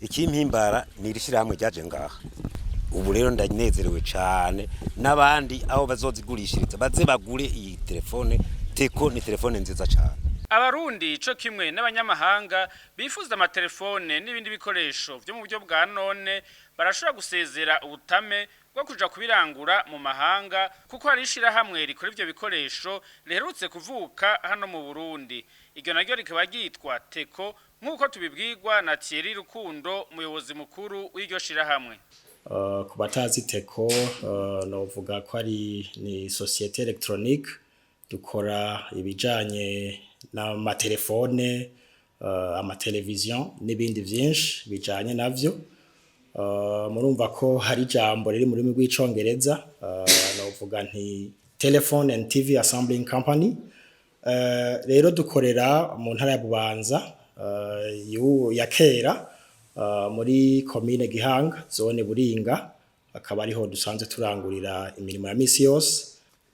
ikimpimbara ni irishirahamwe ryaje ngaha ubu rero ndanezerewe cyane n'abandi aho bazozigurishiriza baze bagure iyi telefone Teko ni telefone nziza cyane. Abarundi co kimwe n'abanyamahanga bifuza amatelefone n'ibindi bikoresho byo mu buryo bwa none barashobora gusezera ubutame bwo kuja kubirangura mu mahanga kuko hari ishirahamwe rikora ivyo bikoresho riherutse kuvuka hano mu Burundi. Iryo naryo rikaba ryitwa Teko nk'uko tubibwirwa na Thierry Rukundo umuyobozi mukuru w'iryo shirahamwe. Ku batazi Teko novuga ko ni societe electronique dukora ibijanye n'amatelefone amateleviziyo n'ibindi byinshi bijanye navyo. Murumva ko hari jambo riri mu rurimi rw'icongereza novuga nti telephone and TV assembling company. Rero dukorera mu ntara ya Bubanza ya kera muri commune Gihanga zone Buringa akaba ariho dusanzwe turangurira imirimo ya misi yose.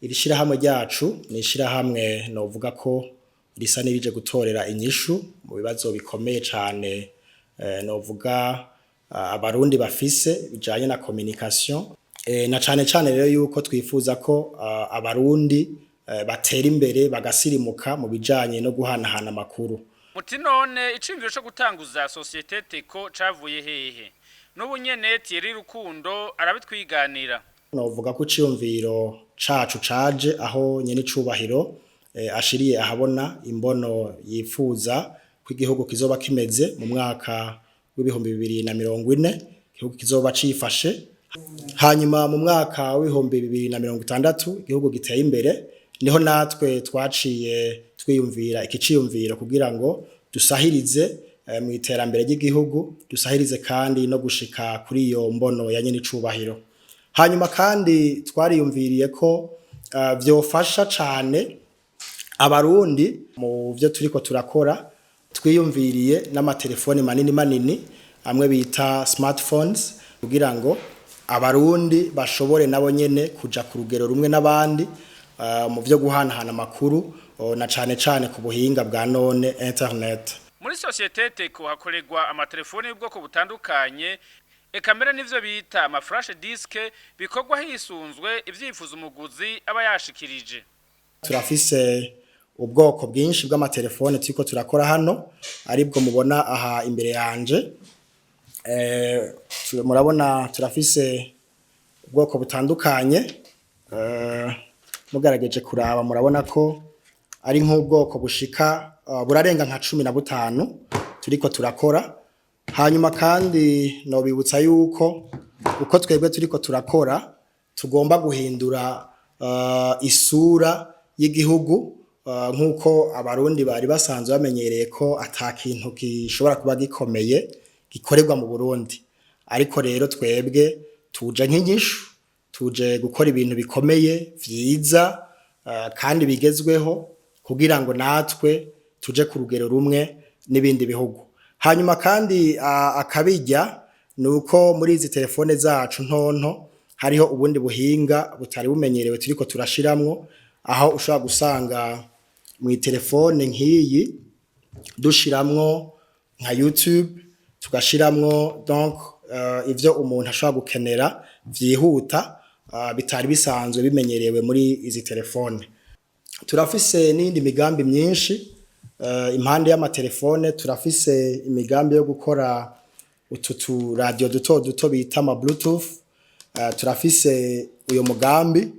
Irishira hamwe ryacu ni ishira hamwe novuga ko risa nirije gutorera inyishu mu bibazo bikomeye cyane novuga abarundi bafise bijanye na communication na cyane rero yuko twifuza ko abarundi batera imbere bagasirimuka mu bijanye no guhanahana makuru. Muti none icimviro cyo gutanguza societe Teko cavuye hehe? N'ubu nyene Thierry Rukundo arabitwiganira. Novuga ko iciyumviro cacu caje aho nyene icubahiro ashiriye ahabona imbono yifuza ko igihugu kizoba kimeze mu mwaka w'ibihumbi 2040 igihugu kizoba cifashe hanyuma mu mwaka w'ibihumbi 2060 igihugu giteye imbere niho natwe twaciye twiyumvira ikiciyumviro kugira ngo dusahirize mu iterambere ry'igihugu dusahirize kandi no gushika kuri iyo mbono ya nyene icubahiro. Hanyuma kandi twariyumviriye ko vyofasha cane abarundi mu byo turiko turakora twiyumviriye n'amatelefone manini amwe bita smartphones kugira ngo abarundi bashobore nabo nyene kuja ku rugero rumwe n'abandi mu byo guhanahana makuru na cane ku buhinga bwa none internet. Muri societe Teko hakorerwa amatelefone y'ubwoko butandukanye ekamera nivyo bita ama flash disk bikorwa hisunzwe ivyifuza umuguzi aba yashikirije. Turafise ubwoko bwinshi bw'amatelefone turiko turakora hano aribwo mubona aha imbere yanje murabona turafise ubwoko butandukanye mugarageje kuraba murabona ko ari nk'ubwoko bushika burarenga nka 15 turiko turakora. Hanyuma kandi no bibutsa yuko uko twebwe turiko turakora tugomba guhindura isura y'igihugu nkuko abarundi bari basanzwe bamenyereye ko atakintu gishobora kuba gikomeye gikorerwa mu Burundi, ariko rero twebwe tuje nk'inyishu tuje gukora ibintu bikomeye vyiza kandi bigezweho kugira ngo natwe tuje ku rugero rumwe n'ibindi bihugu. Hanyuma kandi akabijya nuko muri izi telefone zacu ntonto hariho ubundi buhinga butari bumenyerewe turiko turashiramwo aho ushobora gusanga mu telefone nk'iyi dushiramwo nka YouTube tugashiramwo donc ivyo umuntu ashobora gukenera vyihuta bitari bisanzwe bimenyerewe muri izi telefone. Turafise n'indi migambi myinshi impande y'amatelefone turafise imigambi yo gukora ututu radio duto bita ama bluetooth. Turafise uyo mugambi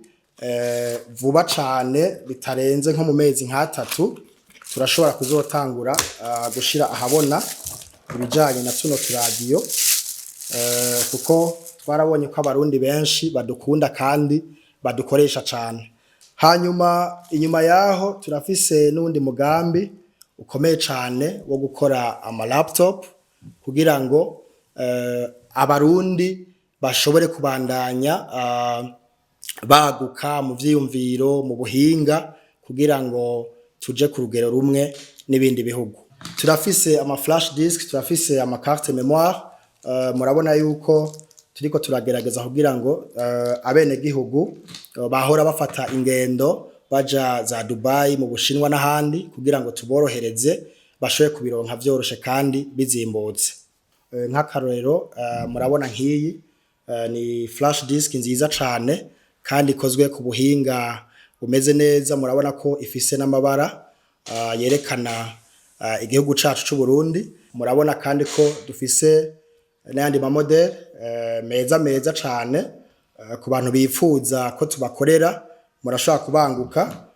vuba cane bitarenze nko mu mezi nk'atatu turashobora kuzotangura gushira ahabona ibijanye na tuno radio kuko twarabonye ko abarundi benshi badukunda kandi badukoresha cane. Hanyuma inyuma yaho turafise n'undi mugambi ukomeye cane wo gukora ama laptop kugira ngo abarundi bashobore kubandanya baguka mu vyiyumviro mu buhinga kugira ngo tuje ku rugero rumwe n'ibindi bihugu. Turafise ama flash disk, turafise ama carte mémoire. Murabona yuko turiko turagerageza kugira ngo abene gihugu bahora bafata ingendo baja za Dubai mu Bushinwa n'ahandi kugira ngo tuborohereze bashoye kubironka vyoroshe kandi bizimbutse. nk'akarorero murabona nk'iyi ni flash disk nziza cane kandi ikozwe ku buhinga bumeze neza. Murabona ko ifise n'amabara yerekana igihugu cacu c'u Burundi. Murabona kandi ko dufise n'ayandi ma model meza cane ku bantu bifuza ko tubakorera murashobora kubanguka.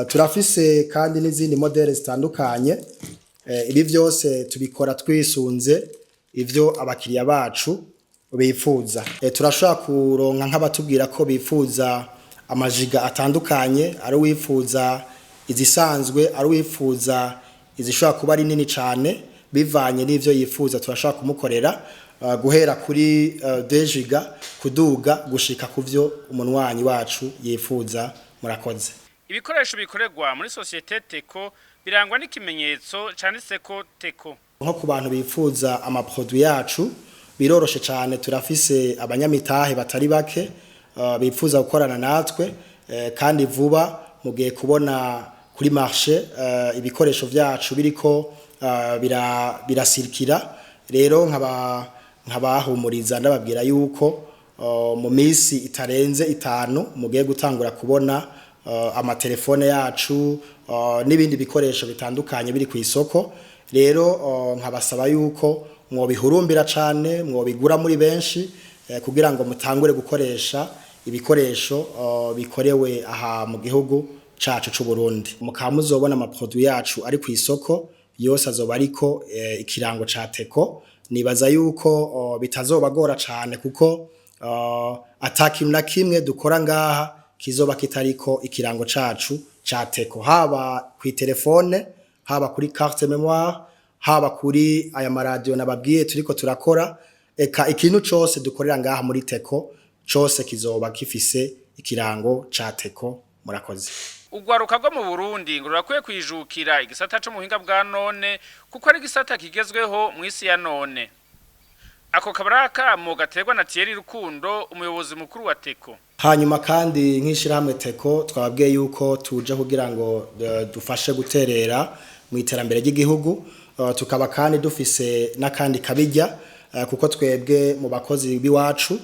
Turafise kandi n'izindi model zitandukanye. Ibi vyose tubikora twisunze ivyo abakiriya bacu bifuza. Turashobora kuronka nk'abatubwira ko bifuza amajiga atandukanye, ari wifuza izisanzwe, ari wifuza izishobora kuba ari nini cane, bivanye n'ivyo yifuza turashobora kumukorera guhera kuri 2 giga kuduga gushika kuvyo umunwanyi wacu yifuza. Murakoze. Ibikoresho bikorerwa muri societe Teko birangwa n'ikimenyetso canditseko Teko. Nko ku bantu bifuza amaproduit yacu biroroshe cyane. Turafise abanyamitahe batari bake bifuza gukorana natwe kandi vuba mugiye kubona kuri marché ibikoresho vyacu biriko birasirikira. Rero nkabahumuriza ndababwira yuko mu misi itarenze 5 mugiye gutangura kubona amatelefone yacu n'ibindi bikoresho bitandukanye biri ku isoko. Rero nkabasaba yuko mwobihurumbira cane, mwobigura muri benshi kugira ngo mutangure gukoresha ibikoresho bikorewe aha mu gihugu cacu c'u Burundi. Mukamuzobona amaproduit yacu ari ku isoko yose azoba ariko ikirango ca Teko. Nibaza yuko bitazobagora cane kuko atakintu na kimwe dukora ngaha kizoba kitariko ikirango cacu ca Teko, haba ku telefone, haba kuri carte mémoire, haba kuri aya maradio nababwiye turiko turakora. Eka ikintu cose dukorera ngaha muri Teko cose kizoba kifise ikirango ca Teko. Murakoze. Ugwaruka rwo mu Burundi ngo rurakwiye kwijukira igisata cyo muhinga bwa none kuko ari igisata kigezweho mu isi ya none. Ako kabaraka mu gaterwa na Thierry Rukundo, umuyobozi mukuru wa Teko. Hanyuma kandi nk'ishirahamwe Teko twababwiye yuko tuje kugira ngo dufashe guterera mu iterambere ry'igihugu. Tukaba kandi dufise n'akandi kabijya kuko twebwe mu bakozi biwacu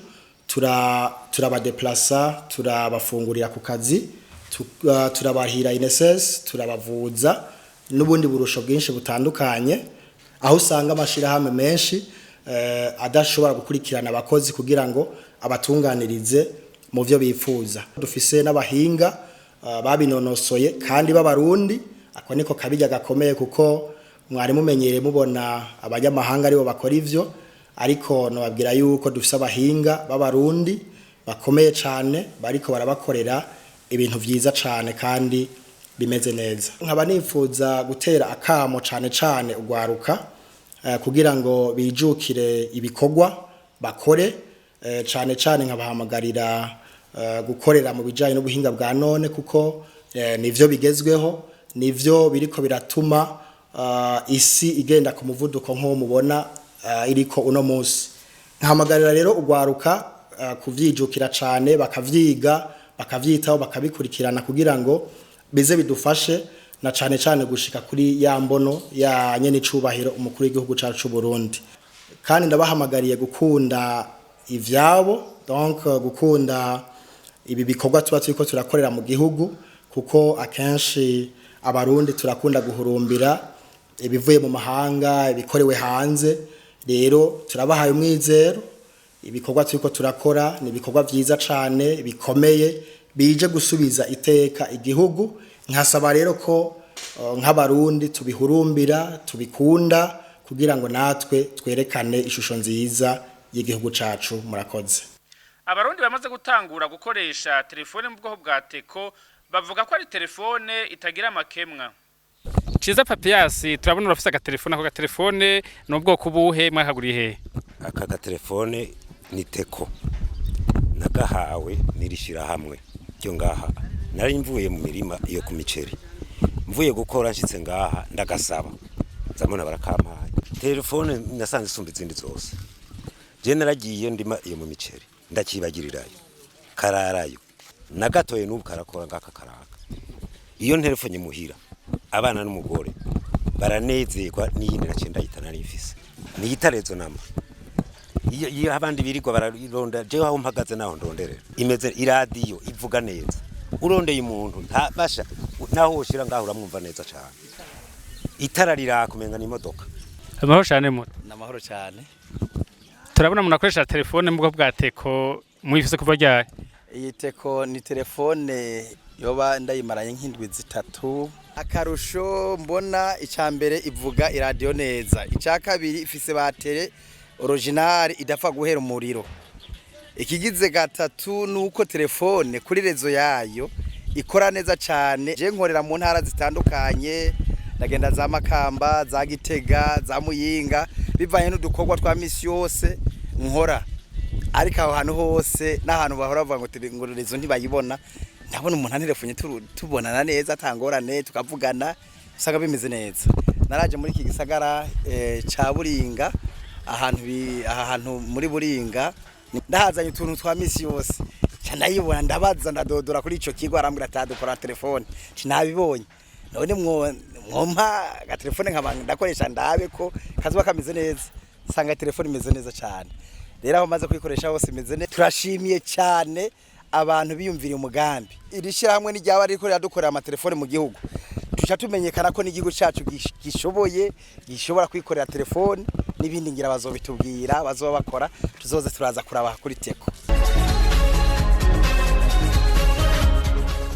turabadeplacer, turabafungurira ku kazi, turabahira INSS, turabavuza n'ubundi burusho bwinshi butandukanye, aho usanga amashirahamwe menshi adashobora gukurikirana abakozi kugira ngo abatunganirize mu byo bifuza. Dufise n'abahinga babinonosoye kandi b'abarundi. Ako niko kabijya gakomeye kuko mwari mumenyereye mubona abanyamahanga aribo bakora ivyo, ariko nobabwira yuko dufise abahinga b'abarundi bakomeye cane bariko barabakorera ibintu vyiza cane kandi bimeze neza. Nkaba nifuza gutera akamo cane ugwaruka kugira ngo bijukire ibikorwa bakore cane nkabahamagarira gukorera mu bijanye n'ubuhinga bwa none kuko nivyo bigezweho, nivyo biriko biratuma isi igenda ku muvuduko nko mubona iriko uno munsi. Nkahamagarira rero ugwaruka kuvyijukira cane, bakavyiga, bakavyitaho, bakabikurikirana kugira ngo bize bidufashe na cane gushika kuri ya mbono ya nyene icubahiro umukuru w'igihugu cacu c'u Burundi. Kandi ndabahamagariye gukunda ivyabo, donc gukunda ibi bikorwa tuba turiko turakorera mu gihugu kuko akenshi abarundi turakunda guhurumbira ibivuye mu mahanga, ibikorewe hanze. Rero turabahaye umwizero, ibikorwa turiko turakora ni ibikorwa vyiza cane bikomeye bije gusubiza iteka igihugu. Nkasaba rero ko nk'abarundi tubihurumbira, tubikunda kugira ngo natwe twerekane ishusho nziza y'igihugu cacu. Murakoze. Abarundi bamaze gutangura gukoresha telefone mu bwoko bwa Teko bavuga ko ari telefone itagira amakemwa. Ciza Papias, turabona urafise agatelefone. Ako gatelefone no bwoko buhe mwakaguriye he? Aka gatelefone ni Teko nagahawe nirishira hamwe ryo ngaha. Nari mvuye mu mirima iyo ku miceri, mvuye gukora nshitse ngaha ndagasaba zamona barakampaye telefone nasanze isumba izindi zose. Je naragiye ndima iyo mu miceri ndakibagirirayo kararayo nagatoye n'ubu karakora ngaka karaka. Iyo telefone muhira abana n'umugore baranezerwa n'iyindi nacenda yitana rifise. ni itarezo nama iyo abandi birirwa bararonda je aho mpagaze naho ndonderera imeze iradiyo ivuga neza urondeye umuntu ntabasha naho ushira ngaho uramwumva neza cyane itara rirakumenga n'imodoka amahoro cyane mu namahoro cyane turabona munakoresha telefone mu bwo bwa Teko mwifise kuva ryari iyi Teko ni telefone yoba ndayimaranye nk'indwi zitatu akarusho mbona icambere ivuga iradiyo neza icya kabiri ifise batere original idapfa guhera umuriro ikigize gatatu nuko telefone kuri rezo yayo ikora neza cyane je nkorera mu ntara zitandukanye ndagenda za Makamba za Gitega za Muyinga bivanye n'udukorwa twa misi yose nkora ariko aho hantu hose n'ahantu bahora bavuga ngo rezo ntibayibona ndabona umuntu antelefone tubonana neza atangorane tukavugana usanga bimeze neza naraje muri iki gisagara ca Buringa ahantu muri Buringa ndahazanye utuntu twa misi yose cyandayibona ndabaza ndadodora kuri ico kigo arambira atadukora telefone cinabibonye none mwompa ga telefone nk'abantu ndakoresha ndabe ko kazuba kameze neza sanga telefone imeze neza cyane rero aho maze kuyikoresha hose imeze neza turashimiye cyane abantu biyumvira umugambi irishira hamwe n'ijyaba riko ryadukorera ama telefone mu gihugu tuca tumenyekana ko n'igihugu cyacu gishobora kwikorera telefone n'ibindi ngira bazobitubwira bazoba bakora tuzoze turaza kuraba kuri Teko